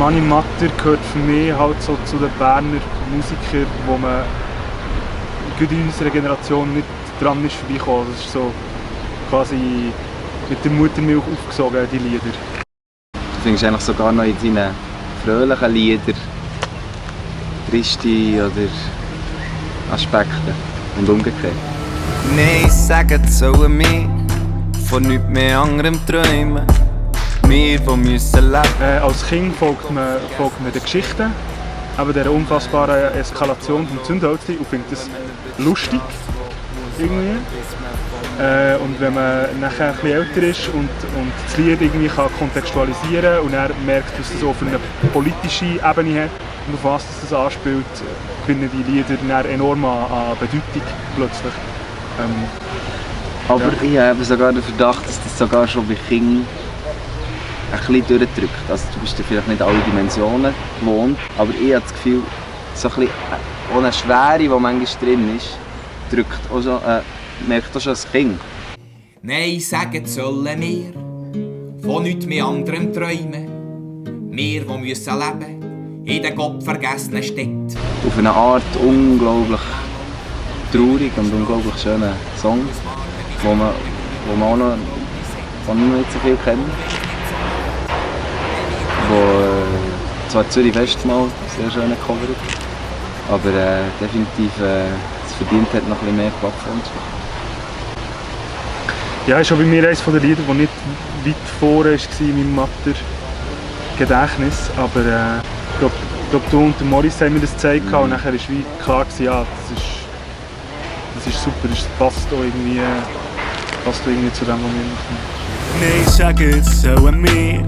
Mani Matter gehört für mich halt so zu den Berner Musikern, wo man gut in unserer Generation nicht dran ist vorbeigekommen. Das ist so quasi mit der Muttermilch aufgesogen, die Lieder. Du findest eigentlich sogar noch in deinen fröhlichen Liedern triste oder Aspekte und umgekehrt. Nein, sagen sollen wir von nichts mehr anderem träumen. Wir, die müssen leben. Als Kind folgt man den Geschichten, aber dieser unfassbaren Eskalation vom Zündhölzchen und findet das lustig. Irgendwie. Und wenn man nachher ein bisschen älter ist und das Lied irgendwie kann kontextualisieren kann und er merkt, was das so für eine politische Ebene hat und auf was das anspielt, gewinnen die Lieder dann enorm an Bedeutung plötzlich. Aber ich habe sogar den Verdacht, dass das sogar schon bei Kindern ein bisschen durchdrückt. Also du bist ja vielleicht nicht alle Dimensionen gewohnt, aber ich habe das Gefühl, so ein bisschen auch eine Schwere, die manchmal drin ist, drückt auch schon, merkt auch schon das Kind. Nein, sagen sollen wir von nichts mehr anderem träumen. Wir, die müssen leben in den gottvergessenen Städten. Auf eine Art unglaublich traurig und unglaublich schöner Song, wo man auch noch nicht so viel kennt. Wo zwar Zürich Festmahl sehr schön gecovert, aber definitiv es verdient hat, noch ein bisschen mehr Plattform zu machen. Ja, ist schon bei mir eines der Lieder, das nicht weit vorne war in meinem Matter-Gedächtnis. Aber ich glaube, du und der Morris haben mir das gezeigt und nachher war wie klar, ja, das ist super, das passt auch irgendwie zu dem, was wir machen. Nein, sagen sollen wir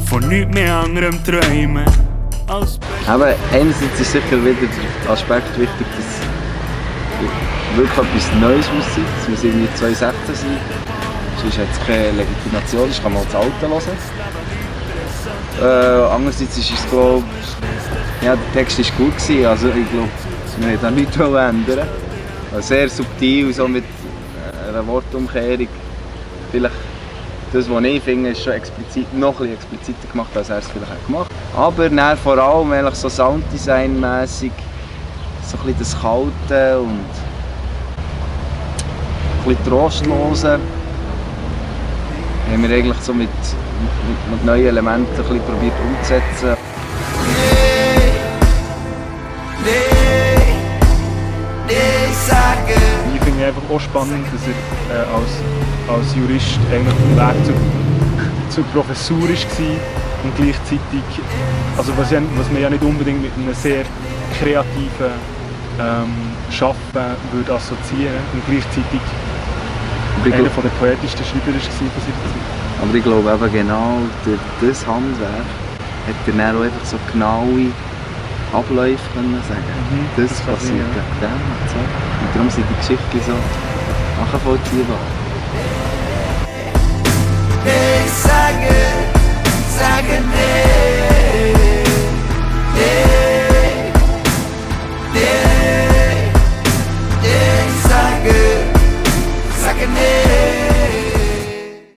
von nichts mehr anderem träumen. Aber einerseits ist sicher wieder der Aspekt wichtig, dass wirklich etwas Neues muss sein. Es muss irgendwie 2016 sein. Sonst hat es keine Legitimation, sonst kann man auch das Alte hören. Andererseits ist es, glaube ich, ja, der Text war gut gewesen. Also ich glaube, wir wollen da nichts ändern. Also sehr subtil, so mit einer Wortumkehrung. Vielleicht das, was ich finde, ist schon noch ein bisschen expliziter gemacht, als er es vielleicht gemacht hat. Aber dann vor allem so Sounddesign-mässig, so ein bisschen das Kalte und ein bisschen Trostlose, haben wir eigentlich so mit neuen Elementen ein bisschen probiert umzusetzen. Ich finde einfach auch spannend, dass er als Jurist eigentlich auf dem Weg zur Professur war und gleichzeitig, also was man ja nicht unbedingt mit einem sehr kreativen Schaffen würde assoziieren und gleichzeitig einer der poetischsten Schreiber war von seiner Zeit. Aber ich glaube eben genau durch das Handwerk hat er dann auch einfach so genaue Abläufe können sagen. Das passiert wegen dem und so. Und darum sind die Geschichten so nachvollziehbar. Sagen